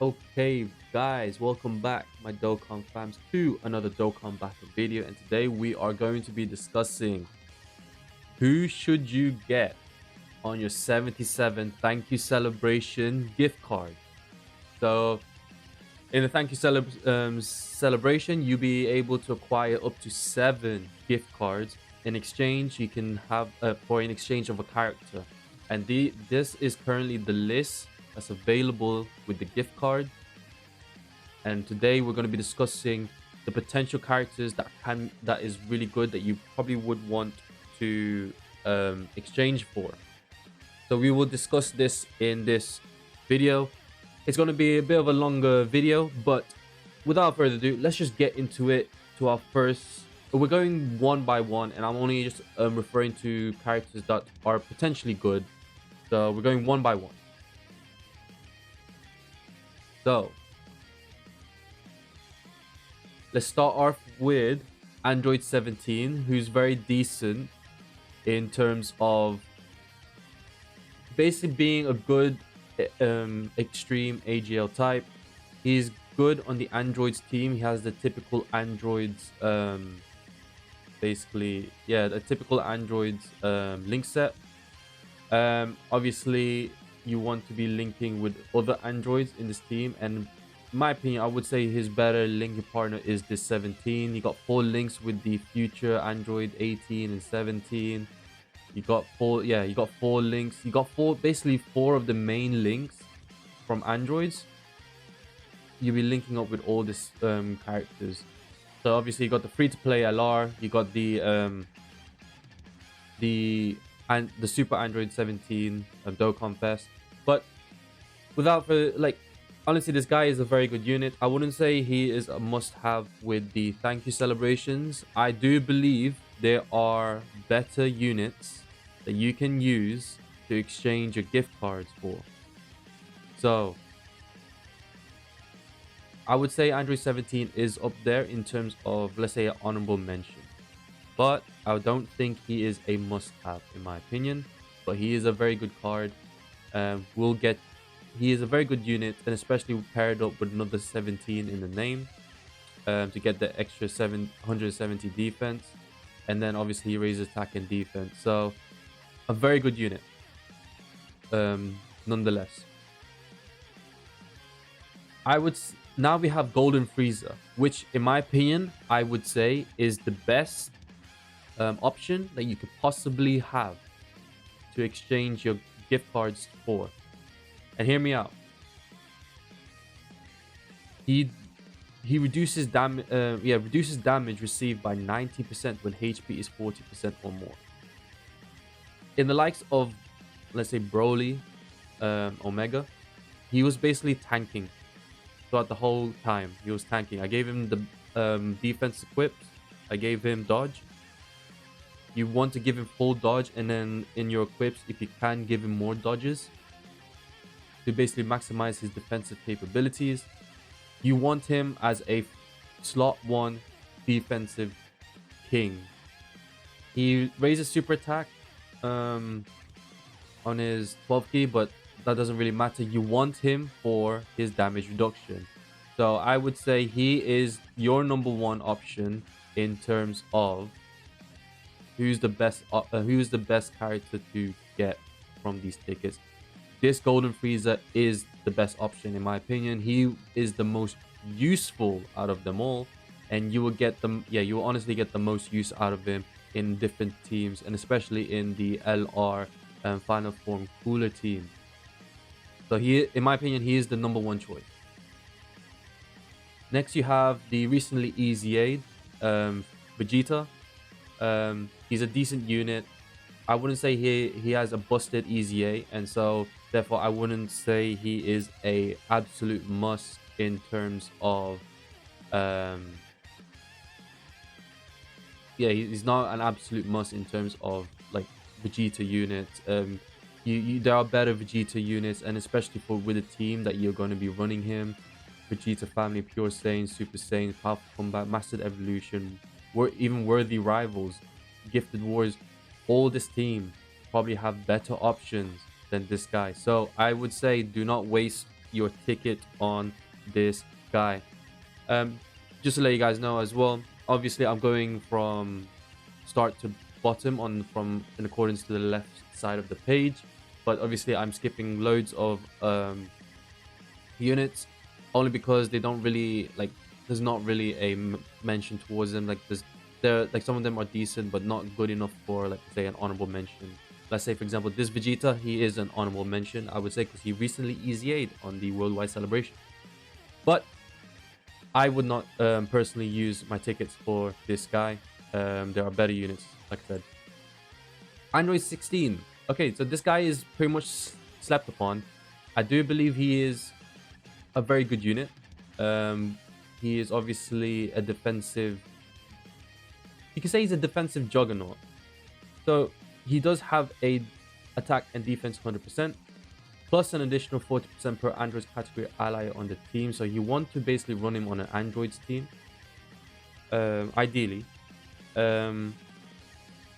Okay, guys, welcome back, my Dokkan fams, to another Dokkan Battle video. And today we are going to be discussing who should you get on your 77 thank you celebration gift card. So, in the thank you celebration, you'll be able to acquire up to 7 gift cards. In exchange, you can have for an exchange of a character. And this is currently the list that's available with the gift card. And today we're going to be discussing the potential characters that is really good that you probably would want to exchange for. So we will discuss this in this video. It's going to be a bit of a longer video, but without further ado, let's just get into it. To our first, we're going one by one, and I'm only just referring to characters that are potentially good. So we're going one by one. So let's start off with Android 17, who's very decent in terms of basically being a good extreme AGL type. He's good on the androids team. He has the typical androids basically, yeah, the typical androids link set. Obviously you want to be linking with other androids in this team, and in my opinion, I would say his better linking partner is this 17. You got 4 links with the future android 18 and 17. You got 4, yeah, you got 4 links. You got basically 4 of the main links from androids. You'll be linking up with all these characters. So obviously you got the free-to-play LR. You got the Super Android 17 Dokkan Fest. But without honestly, this guy is a very good unit. I wouldn't say he is a must-have with the thank you celebrations. I do believe there are better units that you can use to exchange your gift cards for. So I would say Android 17 is up there in terms of, let's say, an honorable mention. But I don't think he is a must-have in my opinion. But he is a very good card. He is a very good unit, and especially paired up with another 17 in the name to get the extra 770 defense. And then obviously he raises attack and defense. So a very good unit nonetheless. Now we have Golden Frieza, which in my opinion, I would say is the best option that you could possibly have to exchange your gift cards for. And hear me out. He reduces damage received by 90% when HP is 40% or more. In the likes of, let's say, Broly, Omega, he was basically tanking throughout the whole time. He was tanking. I gave him the defense equipped. I gave him dodge. You want to give him full dodge, and then in your equips, if you can, give him more dodges to basically maximize his defensive capabilities. You want him as a slot 1 defensive king. He raises super attack on his 12 key, but that doesn't really matter. You want him for his damage reduction. So I would say he is your number 1 option in terms of who's the best character to get from these tickets. This Golden Frieza is the best option in my opinion. He is the most useful out of them all, and you will get them. Yeah, you will honestly get the most use out of him in different teams, and especially in the LR Final Form Cooler team. So in my opinion, he is the number 1 choice. Next, you have the recently EZA'd Vegeta. He's a decent unit. I wouldn't say he has a busted EZA, and so therefore I wouldn't say he is a absolute must in terms of he's not an absolute must in terms of like Vegeta units. There are better Vegeta units, and especially with a team that you're going to be running him. Vegeta Family, Pure Saiyan, Super Saiyan, Powerful Combat, Mastered Evolution, even Worthy Rivals, Gifted Wars. All this team probably have better options than this guy. So I would say do not waste your ticket on this guy. Um, just to let you guys know as well, obviously I'm going from start to bottom on from in accordance to the left side of the page, but obviously I'm skipping loads of units only because they don't really like there's not really a mention towards them. Like they're like some of them are decent but not good enough for like say an honorable mention. Let's say for example this Vegeta, he is an honorable mention I would say because he recently EZA'd on the worldwide celebration, but I would not personally use my tickets for this guy. There are better units, like I said. Android 16. Okay, so this guy is pretty much slept upon. I do believe he is a very good unit. He is obviously a defensive. You can say he's a defensive juggernaut. So he does have a attack and defense 100%, plus an additional 40% per Android's category ally on the team. So you want to basically run him on an Android's team, ideally.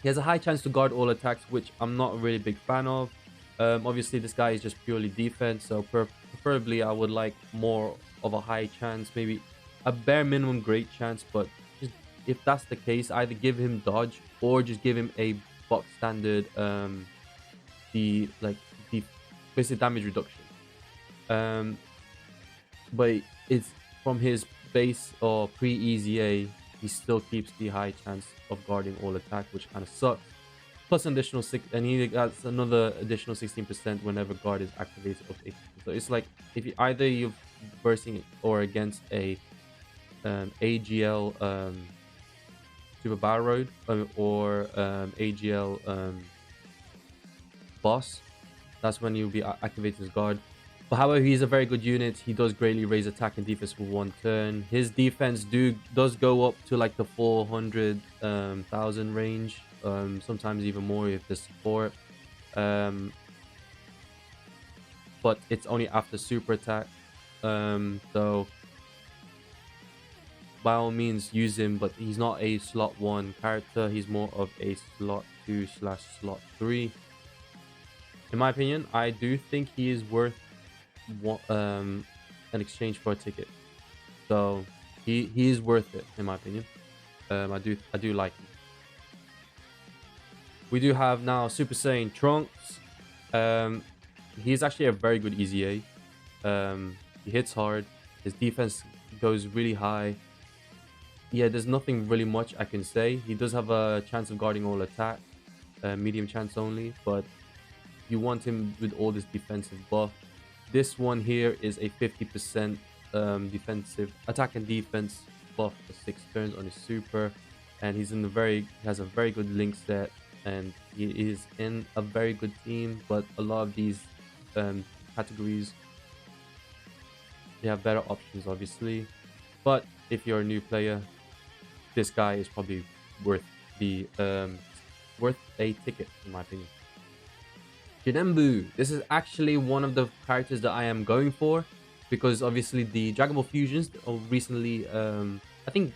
He has a high chance to guard all attacks, which I'm not a really big fan of. Obviously, this guy is just purely defense, so preferably I would like more of a high chance, maybe a bare minimum great chance. But just, if that's the case, either give him dodge or just give him a box standard the basic damage reduction. But it's from his base or pre-EZA, he still keeps the high chance of guarding all attack, which kind of sucks. Plus an additional 6, and he gets another additional 16% whenever guard is activated up to 80%. So it's like if you either you're versing or against a AGL Super Battle Road or AGL boss, that's when you'll be activating his guard. But however, he's a very good unit. He does greatly raise attack and defense for one turn. His defense does go up to like the 400,000 range, sometimes even more if there's support. But it's only after super attack. So by all means use him, but he's not a slot 1 character. He's more of a slot 2/slot 3. In my opinion, I do think he is worth an exchange for a ticket. So he is worth it in my opinion. I do like him. We do have now Super Saiyan Trunks. He's actually a very good EZA. He hits hard. His defense goes really high. Yeah, there's nothing really much I can say. He does have a chance of guarding all attack, medium chance only, but you want him with all this defensive buff. This one here is a 50% defensive attack and defense buff for 6 turns on his super, and he has a very good link set, and he is in a very good team. But a lot of these categories, they have better options obviously, but if you're a new player, this guy is probably worth a ticket in my opinion. Jinembu. This is actually one of the characters that I am going for, because obviously the Dragon Ball fusions recently, I think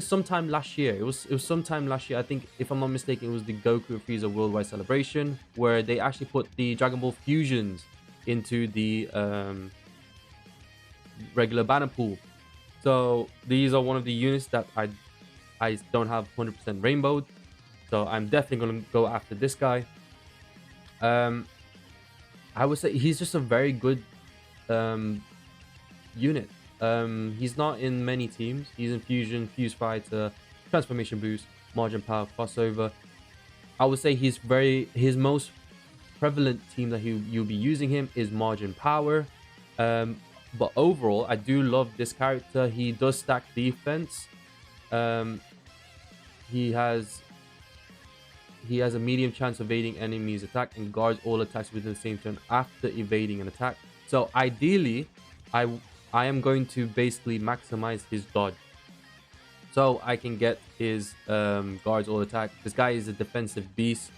sometime last year, it was sometime last year, I think, if I'm not mistaken, it was the Goku and Frieza worldwide celebration, where they actually put the Dragon Ball fusions into the regular banner pool. So these are one of the units that I don't have 100% rainbowed, so I'm definitely going to go after this guy. I would say he's just a very good unit. He's not in many teams. He's in Fusion, Fuse Fighter, Transformation Boost, Margin Power, Crossover. I would say his most prevalent team that you'll be using him is Margin Power. But overall, I do love this character. He does stack defense. He has a medium chance of evading enemies' attack and guards all attacks within the same turn after evading an attack. So ideally, I am going to basically maximize his dodge, so I can get his guards all attack. This guy is a defensive beast,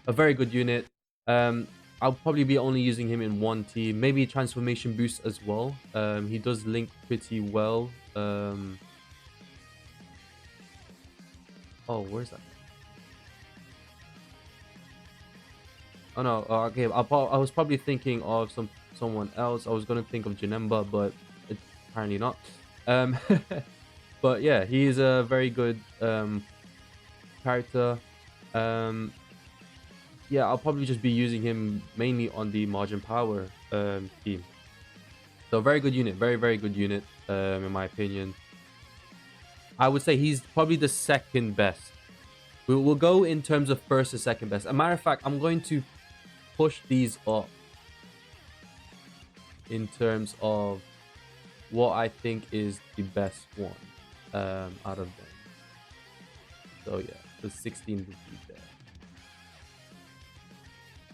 a very good unit. I'll probably be only using him in one team, maybe transformation boost as well. He does link pretty well. Oh, where's that? Oh no, okay. I was probably thinking of someone else. I was gonna think of Janemba, but it's apparently not. Um, but yeah, he is a very good character. Um, yeah, I'll probably just be using him mainly on the margin power team. So very good unit, very good unit. In my opinion, I would say he's probably the second best. We'll go in terms of first and second best. As a matter of fact, I'm going to push these up in terms of what I think is the best one out of them. So yeah, the 16 would be there.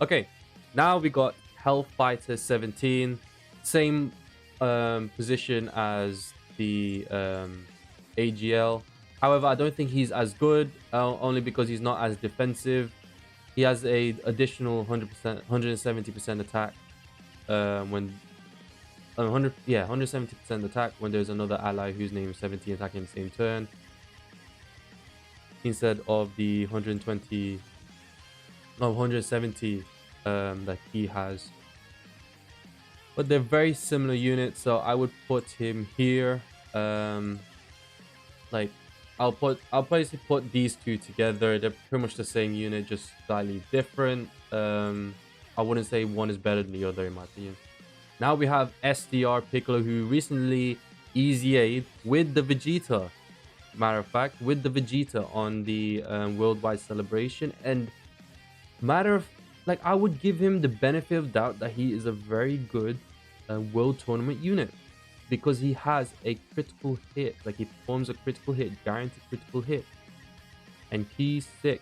Okay, now we got Hellfighter 17, same position as the AGL. However, I don't think he's as good, only because he's not as defensive. He has a additional 100%, 170% attack when 100, yeah, 170% attack when there's another ally whose name is 17 attacking the same turn, instead of the 120, no, 170 that he has. But they're very similar units, so I would put him here. Like I'll basically put these two together. They're pretty much the same unit, just slightly different. I wouldn't say one is better than the other in my opinion. Now we have SDR Piccolo, who recently EZA'd with the Vegeta. Matter of fact, with the Vegeta on the worldwide celebration. And matter of like, I would give him the benefit of doubt that he is a very good world tournament unit, because he has a critical hit. Like, he performs a critical hit, guaranteed critical hit, and he's sick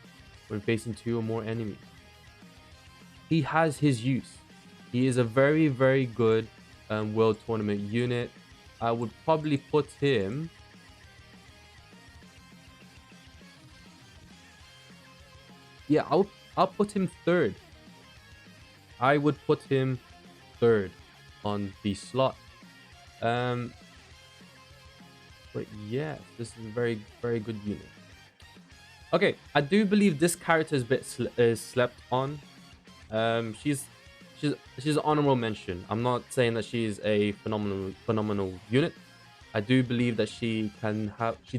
when facing 2 or more enemies. He has his use. He is a very good world tournament unit. I would probably put him, yeah, I'll put him third. I would put him third on the slot. But yes, this is a very good unit. Okay, I do believe this character is a bit slept on. She's an honorable mention. I'm not saying that she's a phenomenal unit. I do believe that she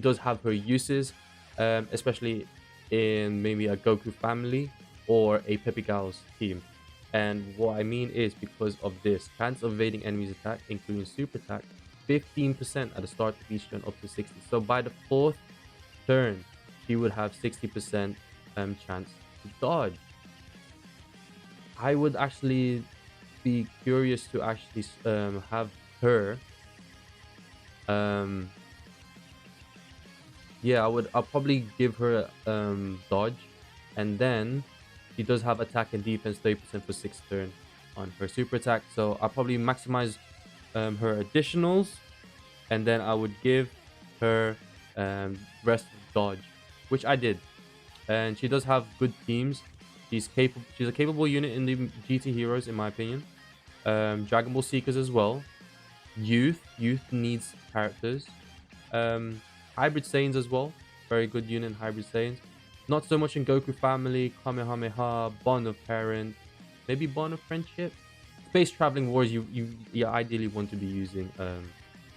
does have her uses, especially in maybe a Goku family or a Pepe Gal's team. And what I mean is, because of this, chance of evading enemies' attack, including super attack, 15% at the start of each turn, up to 60. So by the 4th turn, she would have 60% chance to dodge. I would actually be curious to actually have her. Yeah, I'll probably give her dodge, and then she does have attack and defense 30% for 6th turn on her super attack. So I'll probably maximize her additionals, and then I would give her rest of dodge, which I did. And she does have good teams. She's a capable unit in the GT Heroes, in my opinion. Dragon Ball Seekers as well. Youth needs characters. Hybrid Saiyans as well. Very good unit in Hybrid Saiyans. Not so much in Goku family, Kamehameha, Bond of Parent, maybe Bond of Friendship. Space Traveling Wars, you ideally want to be using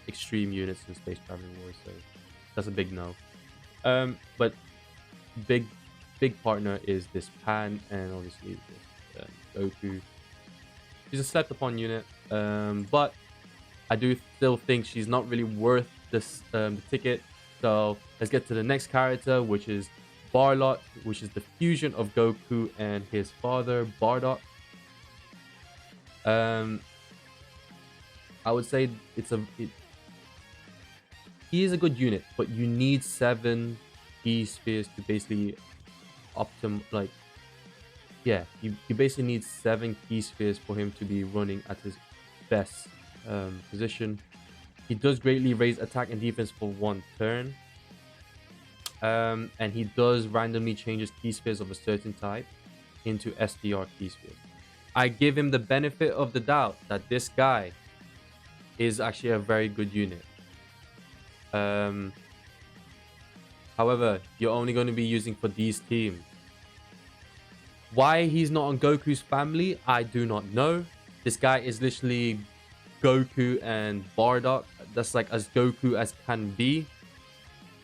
extreme units in Space Traveling Wars, so that's a big no. But big partner is this Pan, and obviously this Goku. She's a slept upon unit, but I do still think she's not really worth this the ticket. So let's get to the next character, which is Barlot, which is the fusion of Goku and his father Bardock. I would say he is a good unit, but you need 7 key spheres to basically you basically need 7 key spheres for him to be running at his best position. He does greatly raise attack and defense for 1 turn. And he does randomly change his key spheres of a certain type into SDR key spheres. I give him the benefit of the doubt that this guy is actually a very good unit. However, you're only going to be using for these teams. Why he's not on Goku's family, I do not know. This guy is literally Goku and Bardock. That's like as Goku as can be.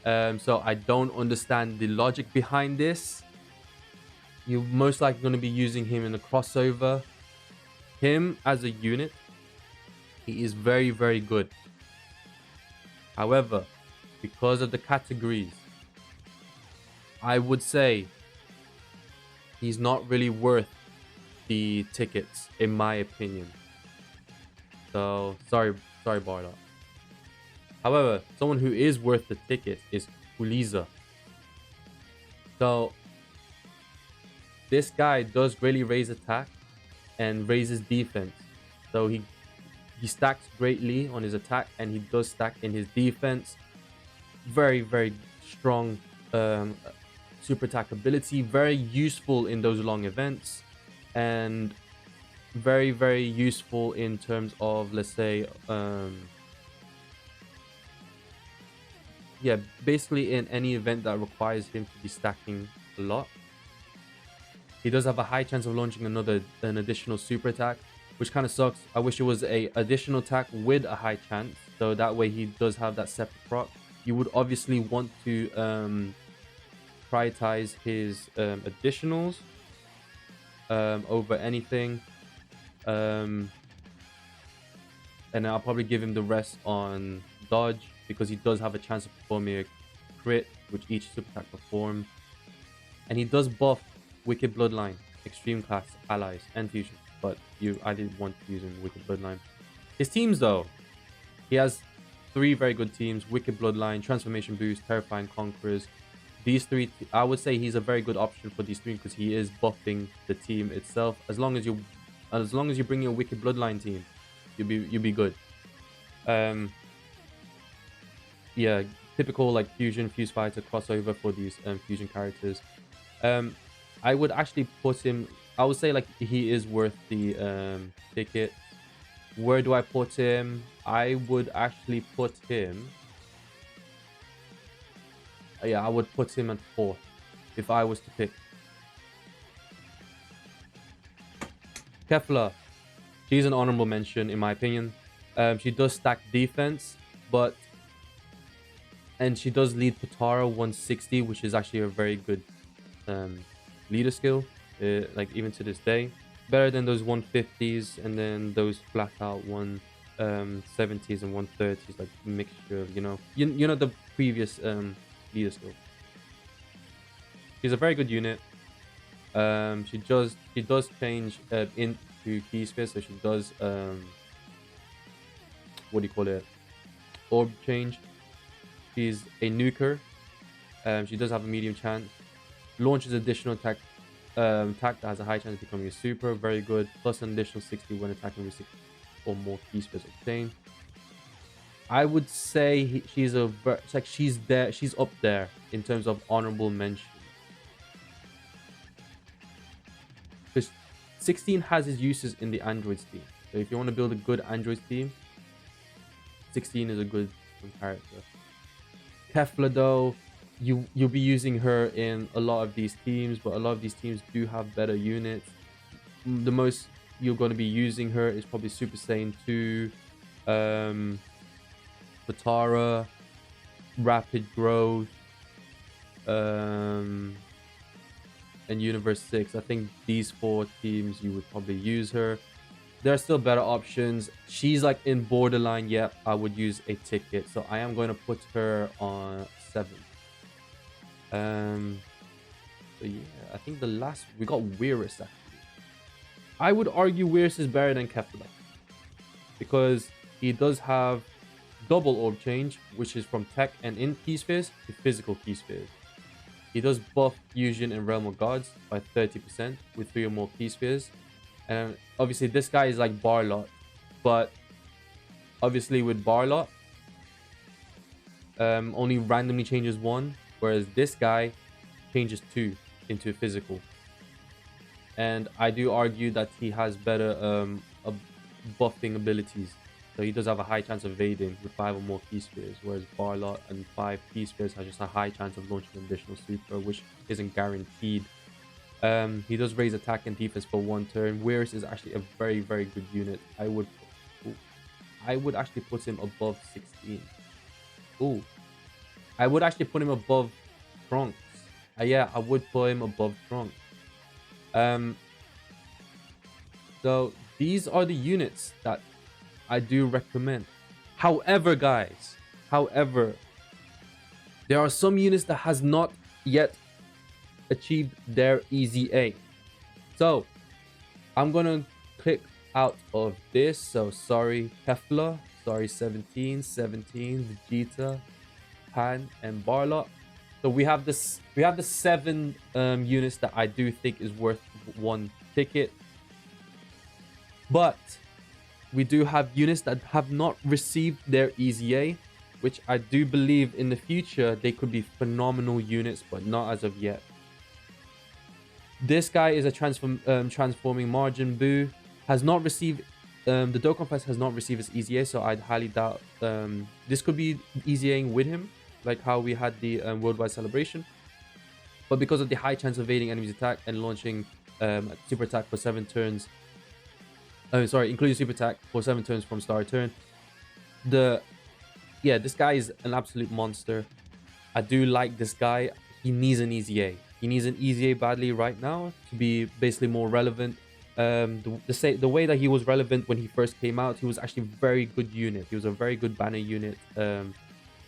So I don't understand the logic behind this. You're most likely going to be using him in the crossover. Him as a unit, he is very, very good. However, because of the categories, I would say he's not really worth the tickets, in my opinion. So, sorry, Bardock. However, someone who is worth the ticket is Uliza. So, this guy does really raise attack and raises defense. So he stacks greatly on his attack and he does stack in his defense. Very, very strong super attack ability. Very useful in those long events. And very, very useful in terms of, let's say, yeah, basically in any event that requires him to be stacking a lot. He does have a high chance of launching an additional super attack, which kind of sucks. I wish it was a additional attack with a high chance, so that way he does have that separate proc. You would obviously want to prioritize his additionals over anything. And I'll probably give him the rest on dodge because he does have a chance of performing a crit, which each super attack performs. And he does buff Wicked Bloodline, Extreme Class, Allies, and Fusion. But I didn't want to use him Wicked Bloodline. His teams though, he has 3 very good teams: Wicked Bloodline, Transformation Boost, Terrifying Conquerors. These 3, I would say he's a very good option for these 3 because he is buffing the team itself. As long as you bring your Wicked Bloodline team, you'll be good. Yeah, typical like Fusion, Fuse Fighter crossover for these Fusion characters. I would actually put him, I would say like he is worth the ticket. Where do I put him? I would actually put him, yeah, I would put him at 4th if I was to pick. Kefla, she's an honorable mention in my opinion. She does stack defense, and she does lead Potara 160, which is actually a very good leader skill, like even to this day. Better than those 150s and then those flat out 170s and 130s, like mixture of, you know the previous leader skill. She's a very good unit. She does change into key sphere, so she does what do you call it, orb change. She's a nuker. She does have a medium chance. Launches additional attack that has a high chance of becoming a super. Very good. Plus an additional 60 when attacking with 6 or more key spheres obtained. I would say she's there. She's up there in terms of honorable mention. Because 16 has its uses in the Android team. So if you want to build a good Android team, 16 is a good character. Kefla though, you'll be using her in a lot of these teams, but a lot of these teams do have better units. The most you're going to be using her is probably Super Saiyan 2, Potara, Rapid Growth, and Universe 6. I think these 4 teams you would probably use her. There are still better options. She's like in borderline. Yep, I would use a ticket, so I am going to put her on 7th. So yeah, I think the last we got Weirus actually. I would argue Weirus is better than Kefla because he does have double orb change, which is from tech and in key spheres to physical key spheres. He does buff fusion and realm of gods by 30% with 3 or more key spheres. And obviously this guy is like Barlot, but obviously with Barlot only randomly changes 1, whereas this guy changes 2 into physical. And I do argue that he has better buffing abilities. So he does have a high chance of evading with 5 or more key spheres, whereas Barlot and 5 key spheres has just a high chance of launching an additional super, which isn't guaranteed. He does raise attack and defense for 1 turn. Weirus is actually a very, very good unit. I would actually put him above 16. Ooh, I would actually put him above Trunks. Yeah, I would put him above Trunks. Um, so these are the units that I do recommend. However, guys, however, there are some units that has not yet achieved their easy A. So I'm gonna click out of this. So sorry, Kefla, sorry, 17, Vegeta, Pan, and Barlock. So we have this. We have the 7 units that I do think is worth 1 ticket. But we do have units that have not received their easy A, which I do believe in the future they could be phenomenal units, but not as of yet. This guy is a transforming Margin Buu. Has not received the Dokkan Fest has not received his easy A, so I'd highly doubt this could be easy A with him, like how we had the worldwide celebration. But because of the high chance of evading enemies' attack and launching super attack for 7 turns, including super attack for 7 turns from start turn, this guy is an absolute monster. I do like this guy. He needs an easy A. He needs an easy A badly right now to be basically more relevant. The way that he was relevant when he first came out, he was actually a very good unit. He was a very good banner unit.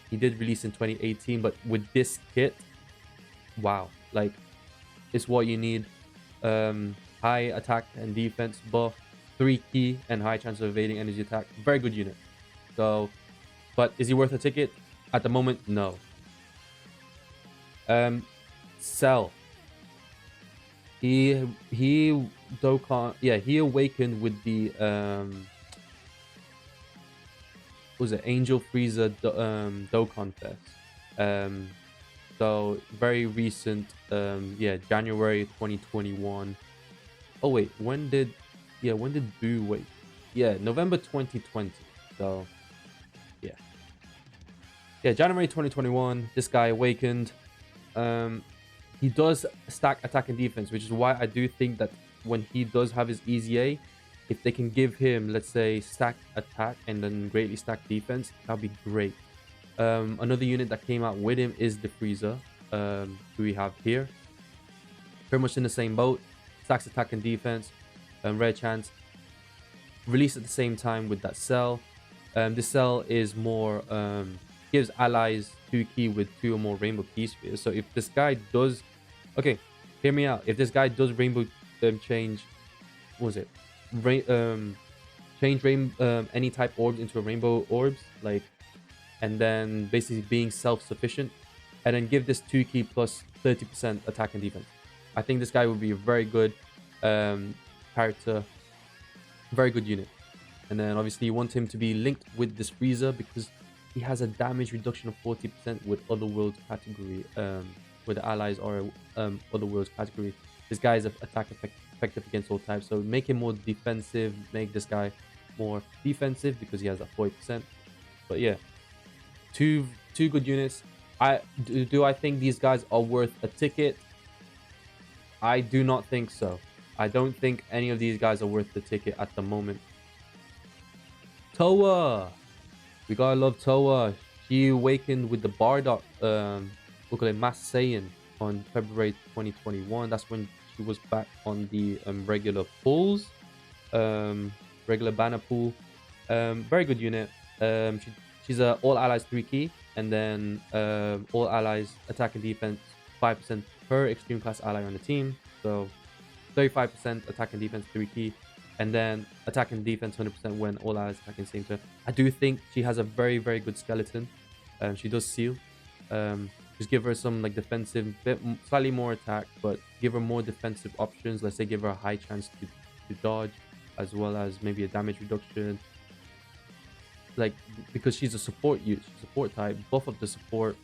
He did release in 2018, but with this kit, wow, like it's what you need. High attack and defense buff, 3 key, and high chance of evading energy attack. Very good unit. So, but is he worth a ticket? At the moment, no. Cell. He Dokkan, yeah, he awakened with the what was it, Angel Frieza Dokkan Fest. So very recent, January 2021. Oh wait, when did Boo wake? Yeah, November 2020. So yeah, January 2021, this guy awakened. He does stack attack and defense, which is why I do think that when he does have his easy A, if they can give him, let's say, stack attack and then greatly stack defense, that'd be great. Another unit that came out with him is the Frieza, who we have here. Pretty much in the same boat. Stacks attack and defense, rare chance. Released at the same time with that Cell. This Cell is more gives allies 2 key with 2 or more rainbow key spheres. So if this guy does, okay, hear me out. If this guy does rainbow change, what was it? Change any type orbs into a rainbow orbs, like, and then basically being self-sufficient, and then give this 2 key plus 30% attack and defense. I think this guy would be a very good character, very good unit. And then obviously you want him to be linked with this Frieza because he has a damage reduction of 40% with other worlds category, where the allies are other worlds category. This guy is attack effective against all types, so make him more defensive, make this guy more defensive because he has that 40%. But yeah, two good units. Do I think these guys are worth a ticket? I do not think so. I don't think any of these guys are worth the ticket at the moment. Toa, we gotta love Toa. She awakened with the Bardock, look at it, Mass Saiyan on February 2021. That's when she was back on the regular pools, regular banner pool. Very good unit. She's a all allies 3 key, and then all allies attack and defense 5% per extreme class ally on the team. So 35% attack and defense 3 key, and then attack and defense 100% when all allies attack in the same turn. I do think she has a very, very good skeleton. She does seal. Just give her some like defensive, slightly more attack, but give her more defensive options. Let's say give her a high chance to dodge, as well as maybe a damage reduction. Like, because she's a support type, buff up the support.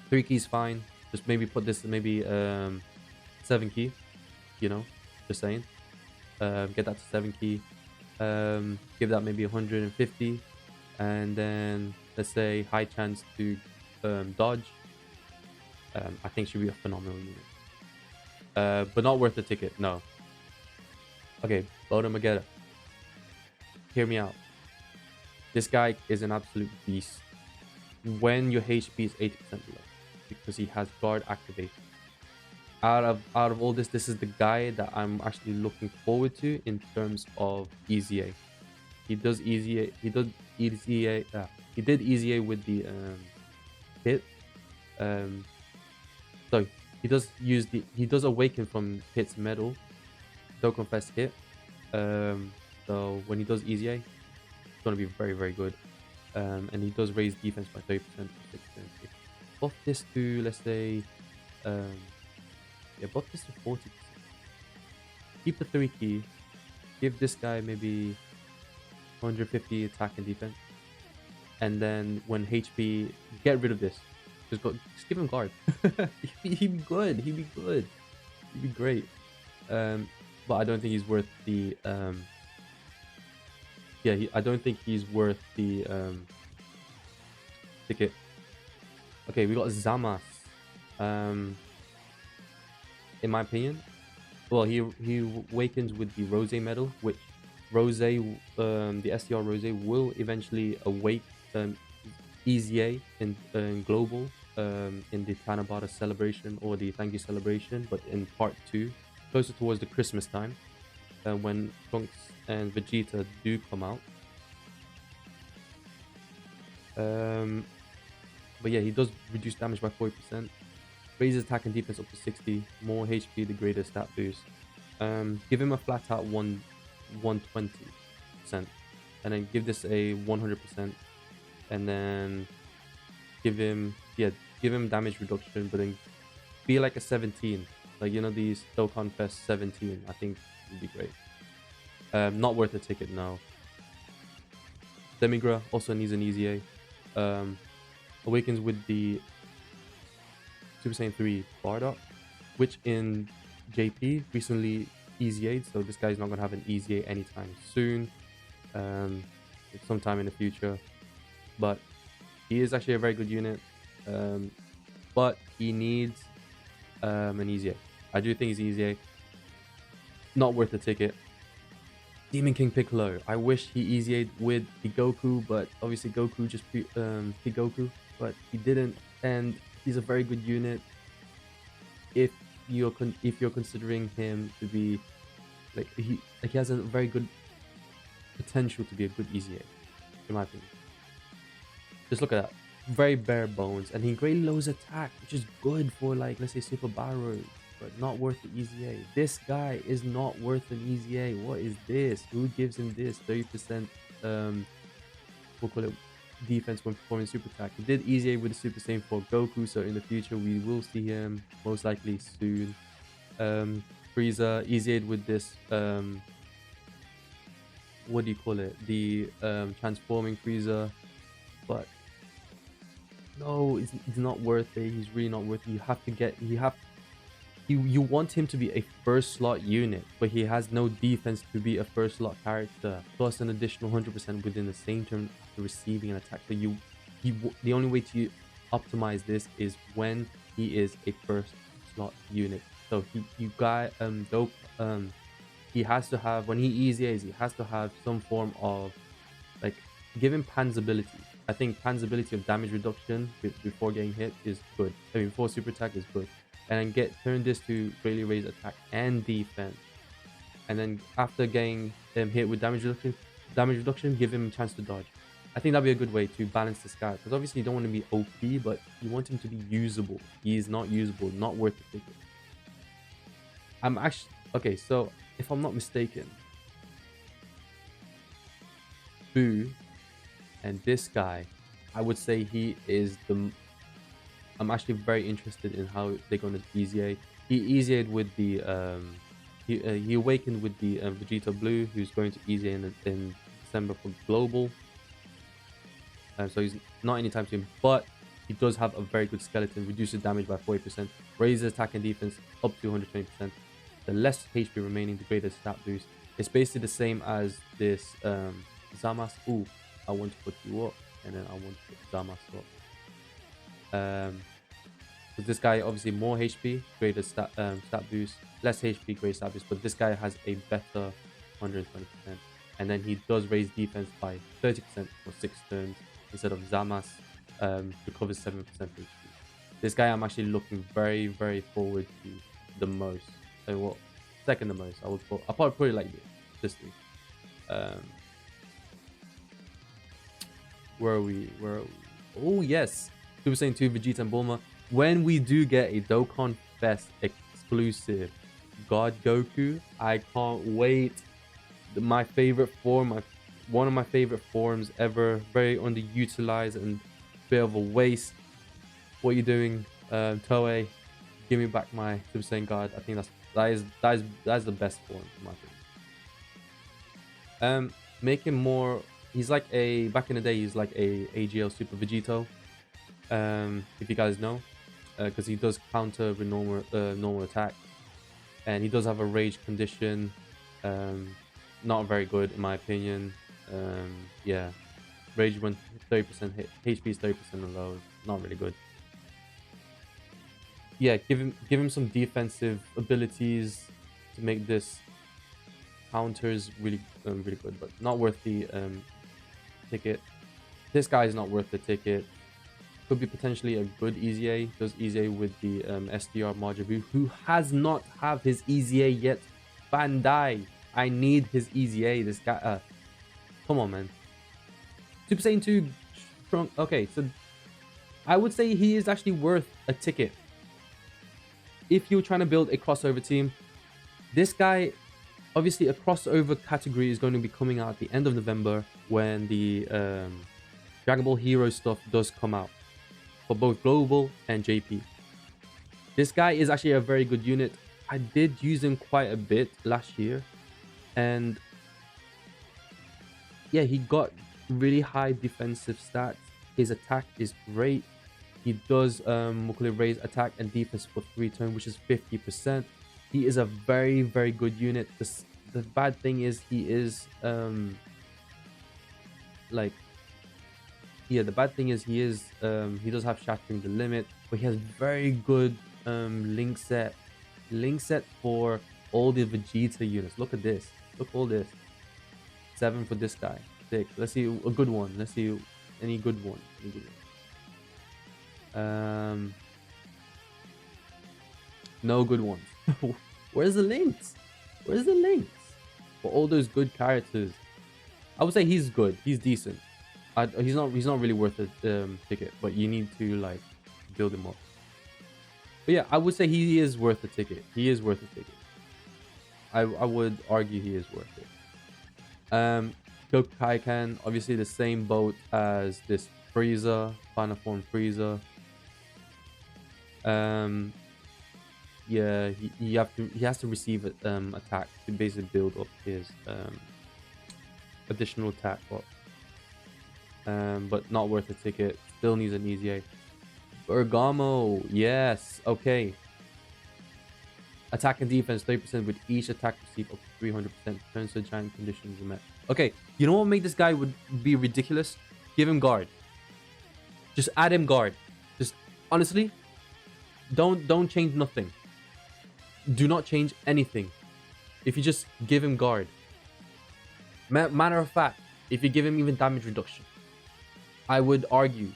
3 keys fine. Just maybe put this maybe 7 key, you know, just saying. Get that to 7 key. Give that maybe 150, and then let's say high chance to dodge. I think she'll be a phenomenal unit. But not worth the ticket. No. Okay, Bodomageda. Hear me out. This guy is an absolute beast when your HP is 80% below because he has guard activation. Out of all this is the guy that I'm actually looking forward to in terms of EZA. He does EZA. He does EZA. He did EZA with the hit. Um, so he does awaken from hit's medal. Don't confess hit. So when he does EZA, it's gonna be very very good. And he does raise defense by 30%. Buff this to, let's say, um, yeah, buff this to 40%. Keep the 3 key. Give this guy maybe 150 attack and defense. And then when HP, get rid of this. Just give him guard. He'd be good. He'd be good. He'd be great. But I don't think he's worth the yeah, I don't think he's worth the ticket. Okay, we got Zamas. In my opinion, well, he awakens with the Rose medal, which Rose, the SDR Rose will eventually awake EZA in global in the Tanabata celebration or the Thank You celebration, but in part 2, closer towards the Christmas time, when Trunks and Vegeta do come out. But yeah, he does reduce damage by 40%, raises attack and defense up to 60, more HP, the greater stat boost. Give him a flat out 120%, and then give this a 100%, and then give him damage reduction, but then be like a 17, like, you know, these Dokkan Fest 17. I think would be great. Not worth a ticket now. Demigra also needs an EZA. Awakens with the Super Saiyan 3 Bardock, which in JP recently EZA'd, so this guy's not going to have an EZA anytime soon, sometime in the future. But he is actually a very good unit, but he needs an EZA. I do think he's EZA. Not worth the ticket. Demon King Piccolo. I wish he EZA'd with the Goku, but obviously Goku just hit Goku, but he didn't, and he's a very good unit if you're considering him to be like he has a very good potential to be a good EZA, in my opinion. Just look at that, very bare bones, and he greatly lowers attack, which is good for, like, let's say Super Barrow, but not worth the EZA. This guy is not worth an EZA. What is this? Who gives him this 30% we'll call it defense when performing super attack? He did EZA with the Super Saiyan 4 Goku, so in the future we will see him most likely soon. Frieza EZA'd with this what do you call it, the transforming Frieza, but no, it's not worth it. He's really not worth it. You want him to be a first slot unit, but he has no defense to be a first slot character, plus an additional 100% within the same turn to receiving an attack. So the only way to optimize this is when he is a first slot unit. So he has to have, when he EZAs, he has to have some form of, like, give him Pan's ability. I think Pan's ability of damage reduction before getting hit is good. I mean, before super attack is good. And then turn this to greatly raise attack and defense. And then after getting hit with damage reduction, give him a chance to dodge. I think that'd be a good way to balance this guy, because obviously you don't want to be OP, but you want him to be usable. He is not usable, not worth the ticket. I'm actually okay. So if I'm not mistaken, Boo and this guy, I would say he is the. I'm actually very interested in how they're going to EZA. He EZA'd with the he awakened with the Vegeta Blue, who's going to EZA in December for global. So he's not anytime soon, but he does have a very good skeleton. Reduces damage by 40%, raises attack and defense up to 120%. The less HP remaining, the greater stat boost. It's basically the same as this Zamas. Ooh, I want to put you up, and then I want to put Zamas up. Because this guy, obviously, more HP, greater stat boost, less HP, greater stat boost. But this guy has a better 120%. And then he does raise defense by 30% for 6 turns instead of Zamas, who covers 7% HP. This guy I'm actually looking very, very forward to the most. So what? Second the most. I'll probably put it like this thing. Where are we? Oh yes, Super Saiyan 2 Vegeta and Bulma. When we do get a Dokkan Fest exclusive God Goku, I can't wait. My favorite form, one of my favorite forms ever. Very underutilized and bit of a waste. What are you doing, Toei? Give me back my Super Saiyan God. I think that is the best form in my opinion. Make him more. He's like a back in the day. He's like a AGL Super Vegito. If you guys know, because he does counter with normal attack, and he does have a rage condition. Not very good in my opinion. Yeah, rage when 30% hit, HP is 30% and low. Not really good. Yeah, give him some defensive abilities to make this counters really good, but not worth the ticket. This guy is not worth the ticket. Could be potentially a good EZA. Does EZA with the SDR Majabu, who has not have his EZA yet. Bandai, I need his EZA. This guy, come on, man. Super Saiyan 2 strong. Okay, so I would say he is actually worth a ticket. If you're trying to build a crossover team, this guy, obviously a crossover category is going to be coming out at the end of November when the Dragon Ball Hero stuff does come out for both Global and JP. This guy is actually a very good unit. I did use him quite a bit last year, and yeah, he got really high defensive stats. His attack is great. He does raise attack and defense for 3 turns, which is 50%. He is a very, very good unit. The bad thing is he is the bad thing is he does have shattering the limit, but he has very good link set for all the Vegeta units. Look at this. Look all this. 7 for this guy. 6. Let's see a good one. Let's see any good one. No good ones. Where's the links? Where's the links for all those good characters? I would say he's good. He's decent. He's not really worth a ticket, but you need to like build him up. But yeah, I would say he is worth a ticket. He is worth a ticket. I would argue he is worth it. Goku Kaikan, obviously the same boat as this Frieza, Final Form Frieza. Yeah, he has to receive attack to basically build up his additional attack up. But not worth a ticket. Still needs an EZA. Bergamo, yes, okay. Attack and defense 30% with each attack received up to 300%. Turns to giant conditions are met. Okay, you know what make this guy would be ridiculous? Give him guard. Just add him guard. Just honestly, don't change nothing. Do not change anything. If you just give him guard. Matter of fact, if you give him even damage reduction, I would argue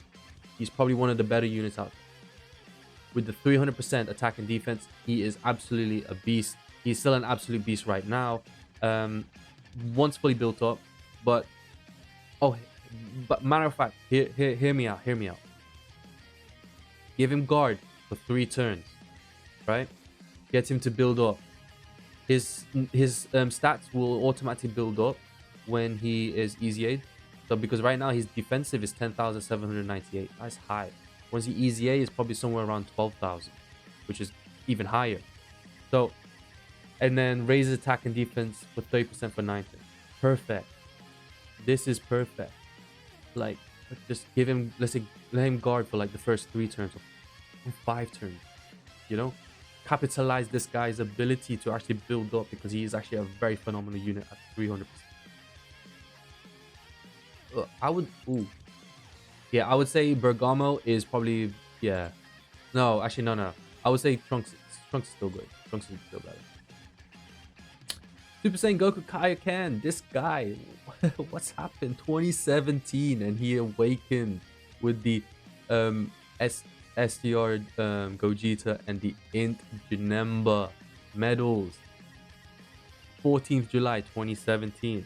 he's probably one of the better units out there. With the 300% attack and defense, he is absolutely a beast. He's still an absolute beast right now. Once fully built up, but matter of fact, hear me out. Give him guard for 3 turns, right? Get him to build up. His stats will automatically build up when he is EZA'd. So because right now his defensive is 10,798. That's high. Once he EZA is probably somewhere around 12,000, which is even higher. So, and then raises attack and defense for 30% for 9 turns. Perfect. This is perfect. Like, just give him, let him guard for like the first 3 turns or 5 turns. You know, capitalize this guy's ability to actually build up, because he is actually a very phenomenal unit at 300%. I would say Bergamo is probably, yeah, No, actually, no. I would say Trunks is still good. Trunks is still better. Super Saiyan Goku Kaioken. This guy, what's happened? 2017, and he awakened with the um S STR Gogeta and the Int Janemba medals. 14th July 2017.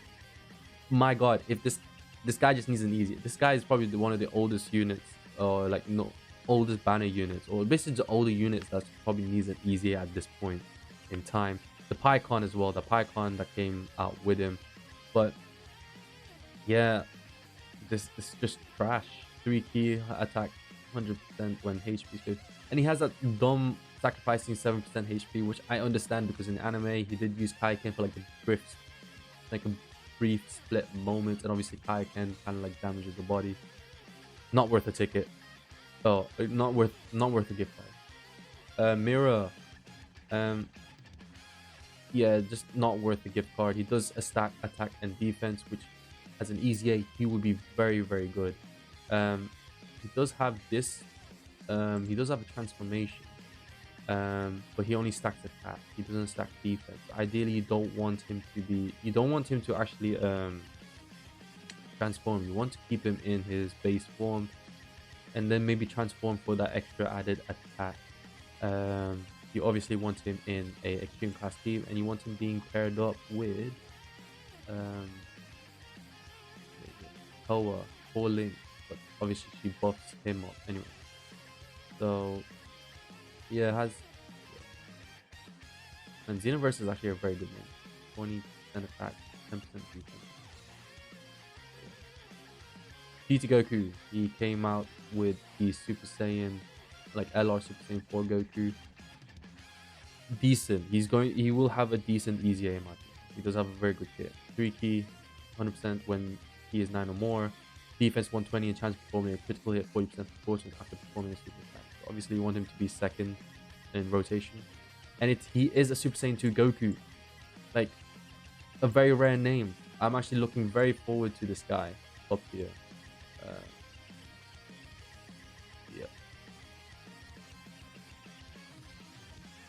My God, if this guy just needs an easy. This guy is probably one of the oldest units, or like no oldest banner units, or basically the older units that probably needs an easy at this point in time. The PyCon as well, the PyCon that came out with him. But yeah, this is just trash. 3 key attack 100% when HP is good. And he has that dumb sacrificing 7% HP, which I understand because in anime he did use Kaioken for like a brief split moment, and obviously Kaioken kind of like damages the body. Not worth a ticket. Oh, not worth a gift card. Mirror. Um yeah, just not worth the gift card. He does a stack attack and defense, which as an easy A, he would be very, very good. He does have this. He does have a transformation. But he only stacks attack. He doesn't stack defense. Ideally, you don't want him to actually transform. You want to keep him in his base form, and then maybe transform for that extra added attack. You obviously want him in a extreme class team, and you want him being paired up with Toa or Link, but obviously she buffs him up anyway. So yeah, it has. And Xenoverse is actually a very good name. 20% attack, 10% defense. GT Goku, he came out with the Super Saiyan, like LR Super Saiyan 4 Goku. Decent. He will have a decent easy aim. He does have a very good kit. 3 key, 100% when he is 9 or more. Defense 120 and chance of performing a critical hit 40% proportions after performing a super attack. So obviously you want him to be second in rotation. And he is a Super Saiyan 2 Goku. Like, a very rare name. I'm actually looking very forward to this guy up here. Yeah.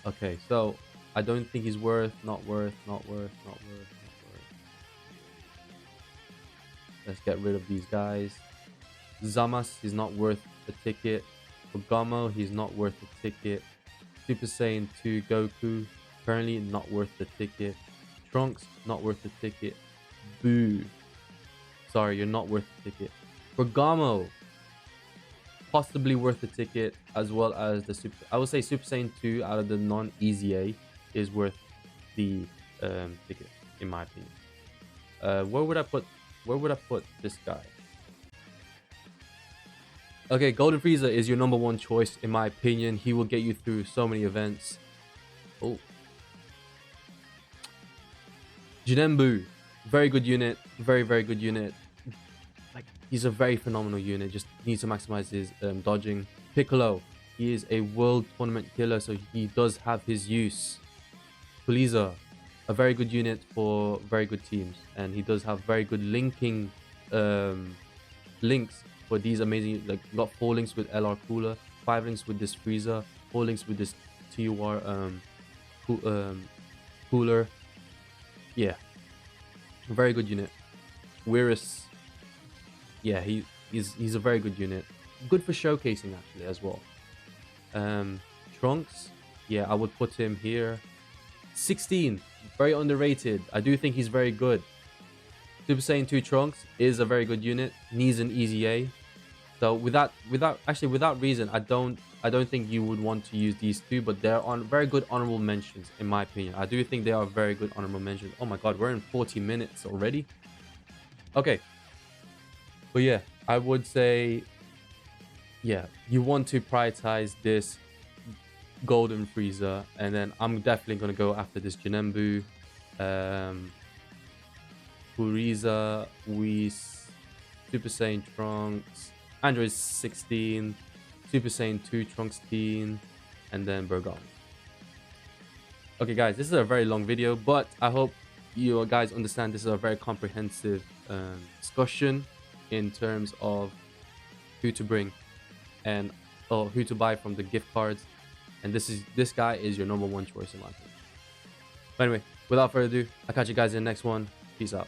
Okay, so I don't think he's not worth. Let's get rid of these guys. Zamas, he's not worth a ticket. Ogamo, he's not worth a ticket. Super Saiyan 2 Goku, currently not worth the ticket. Trunks, not worth the ticket. Boo. Sorry, you're not worth the ticket. Bergamo, possibly worth the ticket, as well as the Super. I would say Super Saiyan 2 out of the non-easy A is worth the ticket, in my opinion. Where would I put this guy? Okay, Golden Frieza is your number one choice, in my opinion. He will get you through so many events. Oh. Jinembu, very good unit. Very, very good unit. Like, he's a very phenomenal unit. Just needs to maximize his dodging. Piccolo, he is a world tournament killer, so he does have his use. Poliza, a very good unit for very good teams, and he does have very good linking links for these amazing. Like, you got 4 links with LR Cooler, 5 links with this Frieza, 4 links with this TUR Cooler. Yeah, very good unit. Whirus, yeah, he's a very good unit. Good for showcasing actually as well. Trunks, yeah, I would put him here. 16, very underrated. I do think he's very good. Super Saiyan 2 Trunks is a very good unit. Needs an easy A. So without reason, I don't think you would want to use these two, but they're on very good honorable mentions in my opinion. I do think they are very good honorable mentions. Oh my god, we're in 40 minutes already. Okay. But yeah, I would say, yeah, you want to prioritize this Golden Frieza, and then I'm definitely gonna go after this Janembu, Kuriza, Whis, Super Saiyan Trunks, Android 16, Super Saiyan 2 Trunks Teen, and then Bergon. Okay, guys, this is a very long video, but I hope you guys understand this is a very comprehensive discussion in terms of who to bring, and or who to buy from the gift cards. And this guy is your number one choice in my opinion. But anyway, without further ado, I'll catch you guys in the next one. Peace out.